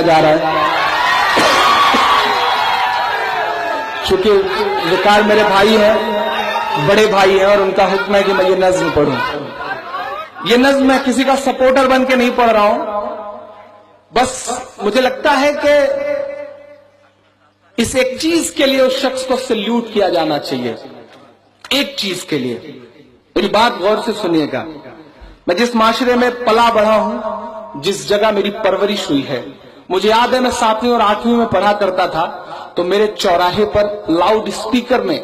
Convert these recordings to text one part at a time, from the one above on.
जा रहा है। चूंकि विकार मेरे भाई हैं, बड़े भाई हैं, और उनका हुक्म है कि मैं ये नज्म पढ़ूं। ये नज्म मैं किसी का सपोर्टर बन के नहीं पढ़ रहा हूं, बस मुझे लगता है कि इस एक चीज के लिए उस शख्स को सल्यूट किया जाना चाहिए। एक चीज के लिए मेरी बात गौर से सुनिएगा। मैं जिस माशरे में पला बढ़ा हूं, जिस जगह मेरी परवरिश हुई है, मुझे याद है मैं 7वीं और 8वीं में पढ़ा करता था, तो मेरे चौराहे पर लाउड स्पीकर में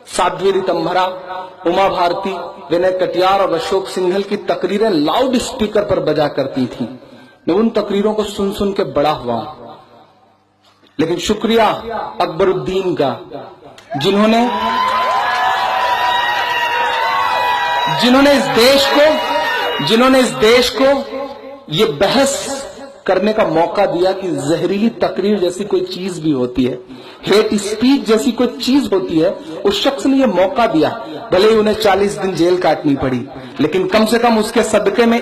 साध्वी रितंभरा, उमा भारती, विनय कटियार और अशोक सिंघल की तकरीरें लाउड स्पीकर पर बजा करती थी। मैं उन तकरीरों को सुन सुन के बड़ा हुआ हूं। लेकिन शुक्रिया अकबरुद्दीन का, जिन्होंने इस देश को ये बहस करने का मौका दिया कि जहरीली तकरीर जैसी कोई चीज भी होती है, हेट स्पीच जैसी कोई चीज होती है। उस शख्स ने ये मौका दिया, भले ही उन्हें 40 दिन जेल काटनी पड़ी, लेकिन कम से कम उसके सदके में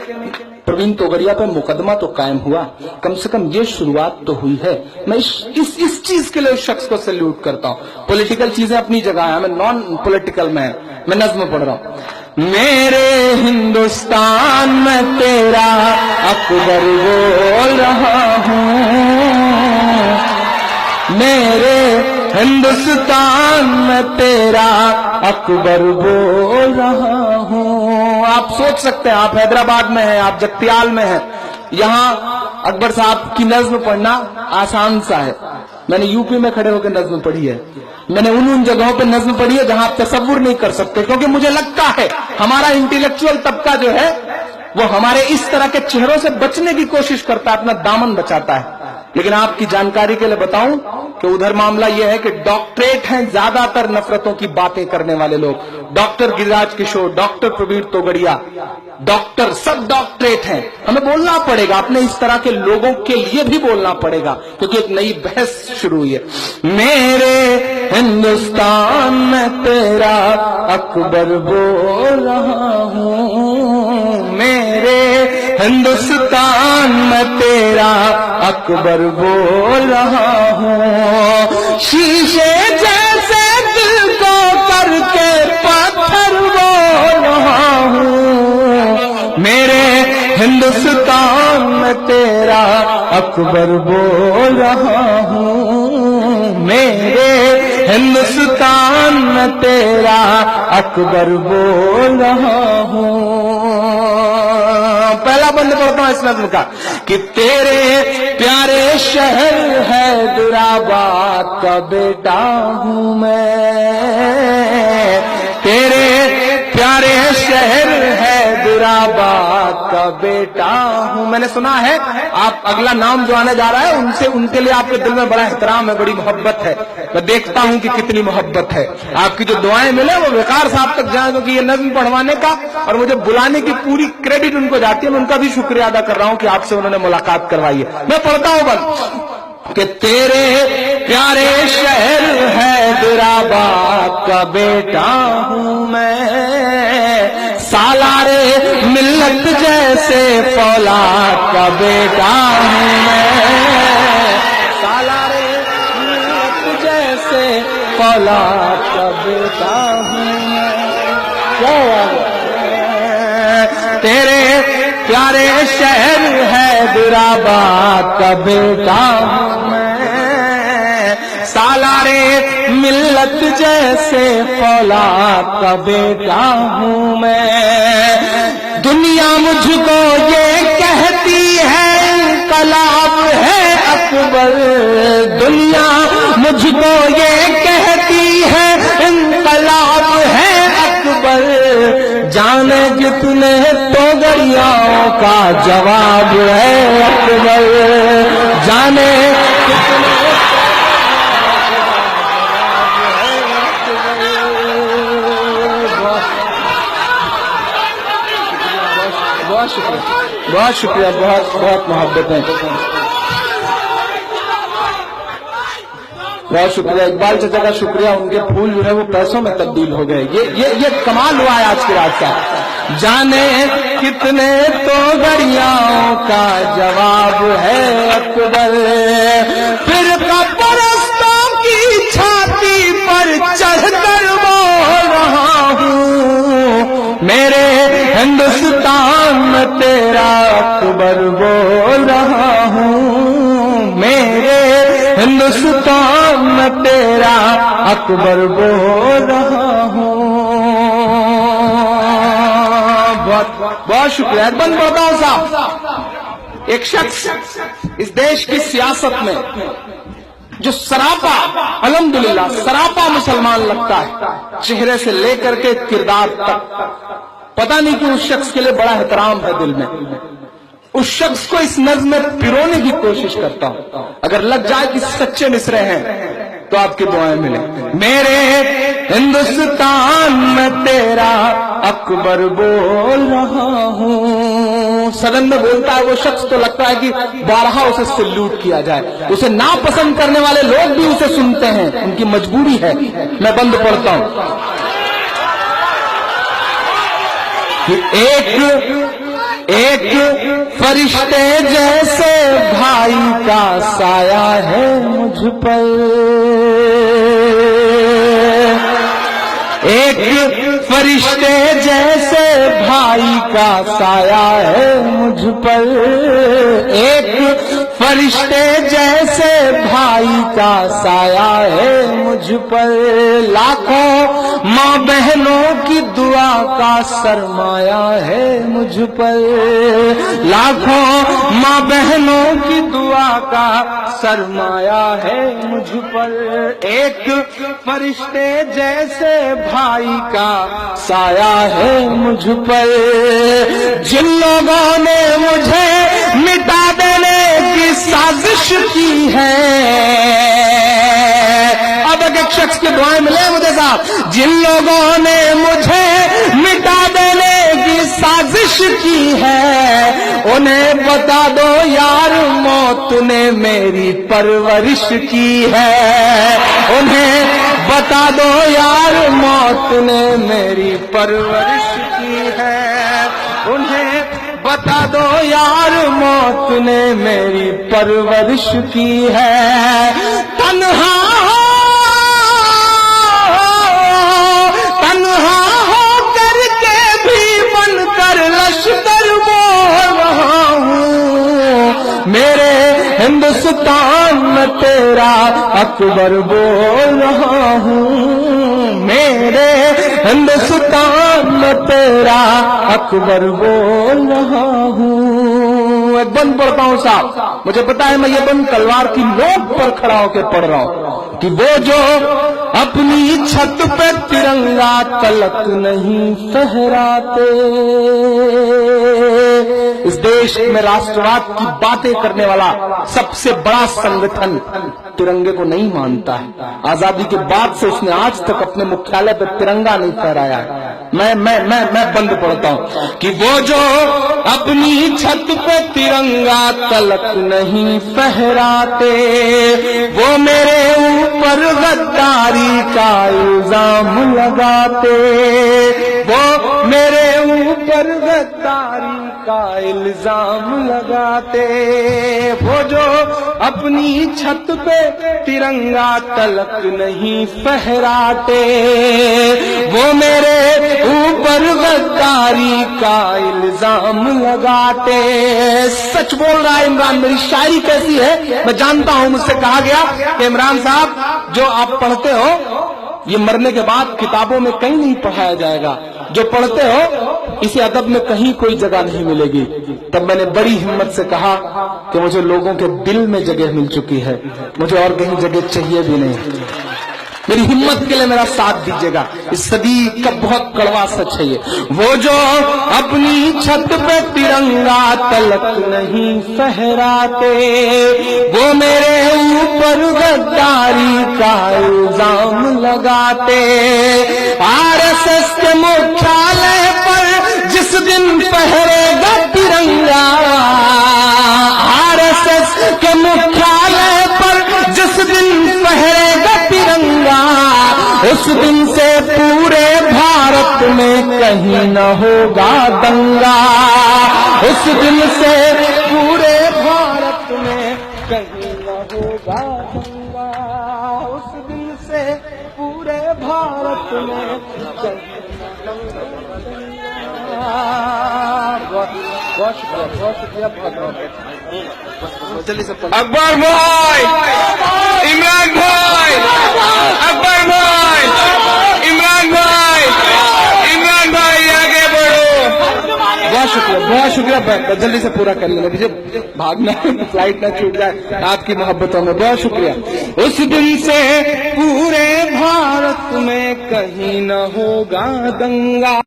प्रवीण तोगड़िया पे मुकदमा तो कायम हुआ। कम से कम ये शुरुआत तो हुई है। मैं इस चीज के लिए उस शख्स को सैल्यूट करता हूं। पॉलिटिकल चीजें अपनी जगह है, मैं नॉन पॉलिटिकल में है। मैं नज्म पढ़ रहा हूं। मेरे हिंदुस्तान में तेरा अकबर बोल रहा हूं, मेरे हिंदुस्तान में तेरा अकबर बोल रहा हूं। आप सोच सकते हैं, आप हैदराबाद में हैं, आप जगतियाल में हैं, यहां अकबर साहब की नज्म पढ़ना आसान सा है। मैंने यूपी में खड़े होकर नज्म पढ़ी है, मैंने उन जगहों पे नज्म पढ़ी है जहां आप तसव्वुर नहीं कर सकते, क्योंकि मुझे लगता है हमारा इंटेलेक्चुअल तबका जो है वो हमारे इस तरह के चेहरों से बचने की कोशिश करता है, अपना दामन बचाता है। लेकिन आपकी जानकारी के लिए बताऊं कि उधर मामला यह है कि डॉक्टरेट हैं ज्यादातर नफरतों की बातें करने वाले लोग। Doctor Giriraj Kishore, doctor Praveen Togadia, doctor, सब डॉक्टरेट हैं। हमें बोलना पड़ेगा, अपने इस तरह के लोगों के लिए भी बोलना पड़ेगा, क्योंकि एक नई बहस शुरू हुई है। मेरे हिंदुस्तान में तेरा अकबर बोल रहा हूं, मेरे हिंदुस्तान में तेरा अकबर बोल रहा हूं। शीशे जैसे दिल को करके पत्थर बोल रहा हूं, मेरे हिंदुस्तान में तेरा अकबर बोल रहा हूं, मेरे हिंदुस्तान में तेरा अकबर बोल रहा हूं। पहला बंद पढ़ता हूं इस नज्म का कि तेरे प्यारे शहर हैदराबाद का बेटा हूं मैं, तेरे प्यारे शहर हैदराबाद का बेटा हूं। मैंने सुना है आप अगला नाम जो आने जा रहा है उनसे, उनके लिए आपके दिल में बड़ा एहतराम है, बड़ी मोहब्बत है। मैं देखता हूं कि कितनी मोहब्बत है। आपकी जो दुआएं मिले वो विकार साहब तक जाए, क्योंकि ये नज्म पढ़वाने का और मुझे बुलाने की पूरी क्रेडिट उनको जाती है। मैं उनका भी शुक्रिया अदा कर रहा हूं कि आपसे उन्होंने मुलाकात करवाई है। मैं पढ़ता हूं बस कि तेरे प्यारे शहर हैदराबाद का बेटा हूं मैं, सालारे मिल्लत जैसे फौलाद का बेटा हूं मैं, सालारे मिल्लत जैसे फौलाद का बेटा हूं मैं। तेरे प्यारे शहर हैदराबाद का बेटा हूं मैं, सालारे मिल्लत जैसे फौलाद का बेटा हूं मैं। दुनिया मुझको ये कहती है इनकलाब है अकबर, दुनिया मुझको ये कहती है इनकलाब है अकबर, जाने जितने तोगड़ियाओं का जवाब है अकबर, जाने कितने बहुत शुक्रिया, बहुत शुक्रिया, बहुत बहुत मोहब्बत है, बहुत शुक्रिया। इकबाल चाचा का शुक्रिया, उनके फूल जो है वो पैसों में तब्दील हो गए। ये कमाल हुआ है आज की रात का। जाने कितने तो गरियाओं का जवाब है अकबर, ہندوستان میں تیرا اکبر بول رہا ہوں. بہت شکریہ. بند بتاؤ صاحب. ایک شخص اس دیش کی سیاست میں جو سراپا الحمدللہ سراپا مسلمان لگتا ہے، چہرے سے لے کر کے کردار تک، پتہ نہیں کہ اس شخص کے لیے بڑا احترام ہے دل میں. اس شخص کو اس نظم میں پرونے کی کوشش کرتا ہوں. اگر لگ جائے کہ سچے مصرے ہیں تو آپ کی دعائیں ملیں. میرے ہندوستان میں تیرا اکبر بول رہا ہوں. سدن میں بولتا ہے وہ شخص تو لگتا ہے کہ بارہا اسے سلوٹ کیا جائے. اسے ناپسند کرنے والے لوگ بھی اسے سنتے ہیں، ان کی مجبوری ہے. میں بند پڑھتا ہوں کہ ایک فرشتے جیسے بھائی کا سایہ ہے مجھ پر. ایک فرشتے جیسے بھائی کا سایہ ہے مجھ پر. ایک فرشتے جیسے بھائی کا سایہ ہے مجھ پر. لاکھوں ماں بہنوں کی دعا کا سرمایہ ہے مجھ پر. لاکھوں ماں بہنوں کی دعا کا سرمایہ ہے مجھ پر. ایک فرشتے جیسے بھائی کا سایہ ہے مجھ پر. جن لوگوں نے مجھے مٹا دینے کی سازش کی ہے، اب ایک شخص کی دعائیں ملے مجھے صاحب. جن لوگوں نے مجھے مٹا دینے کی سازش کی ہے، انہیں بتا دو یار موت نے میری پرورش کی ہے. انہیں بتا دو یار موت نے میری پرورش کی ہے. انہیں بتا دو یار موت نے میری پرورش کی ہے. تنہا ہو کر کے بھی بن کر لشکر بول رہا ہوں. میرے ہندوستان میں تیرا اکبر بول رہا ہوں. میرے ہندوستان میں تیرا اکبر بول رہا ہوں. ایک بند پڑھتا ہوں صاحب. مجھے پتا ہے میں یہ بند تلوار کی نوک پر کھڑا ہو کے پڑھ رہا ہوں کہ وہ جو اپنی چھت پہ ترنگا تلک نہیں پھہراتے. اس دیش میں راشٹرواد کی باتیں کرنے والا سب سے بڑا سنگٹھن ترنگے کو نہیں مانتا ہے. آزادی کے بعد سے اس نے آج تک اپنے مکھیالے پہ ترنگا نہیں پھہرایا ہے. میں بند پڑھتا ہوں کہ وہ جو اپنی چھت پہ ترنگا تلک نہیں پھہراتے، وہ میرے اوپر غداری کا الزام لگاتے. وہ میرے اوپر غداری کا الزام لگاتے. وہ جو اپنی چھت پہ ترنگا تلک نہیں پھہراتے، وہ میرے اوپر غداری کا الزام لگاتے. سچ بول رہا ہے عمران. میری شاعری کیسی ہے میں جانتا ہوں. مجھ سے کہا گیا کہ عمران صاحب جو آپ پڑھتے ہو یہ مرنے کے بعد کتابوں میں کہیں نہیں پڑھایا جائے گا. جو پڑھتے ہو اسے ادب میں کہیں کوئی جگہ نہیں ملے گی. تب میں نے بڑی ہمت سے کہا کہ مجھے لوگوں کے دل میں جگہ مل چکی ہے، مجھے اور کہیں جگہ چاہیے بھی نہیں. میری ہمت کے لیے میرا ساتھ دیجیے گا. اس صدی کا بہت کڑوا سچ ہے یہ. وہ جو اپنی چھت پہ ترنگا تلک نہیں پھہراتے، وہ میرے اوپر غداری کا الزام لگاتے. آر ایس ایس کے مکھیالے پر جس دن پہرے گا ترنگا، آر ایس ایس کے مکھیالے پر جس دن پہرے گا ترنگا، اس دن سے پورے بھارت میں کہیں نہ ہوگا دنگا. اس دن سے پورے بھارت میں کہیں نہ ہوگا دنگا. اس دن سے پورے بھارت میں کہیں نہ ہوگا دنگا. اکبر بھائی، عمران بھائی، اکبر بھائی، عمران بھائی، عمران بھائی آگے بڑھو. بہت شکریہ. جلدی سے پورا کر لینا، مجھے بھاگنا ہے، فلائٹ نہ چھوٹ جائے آپ کی محبتوں میں. بہت شکریہ. اس دن سے پورے بھارت میں کہیں نہ ہوگا دنگا.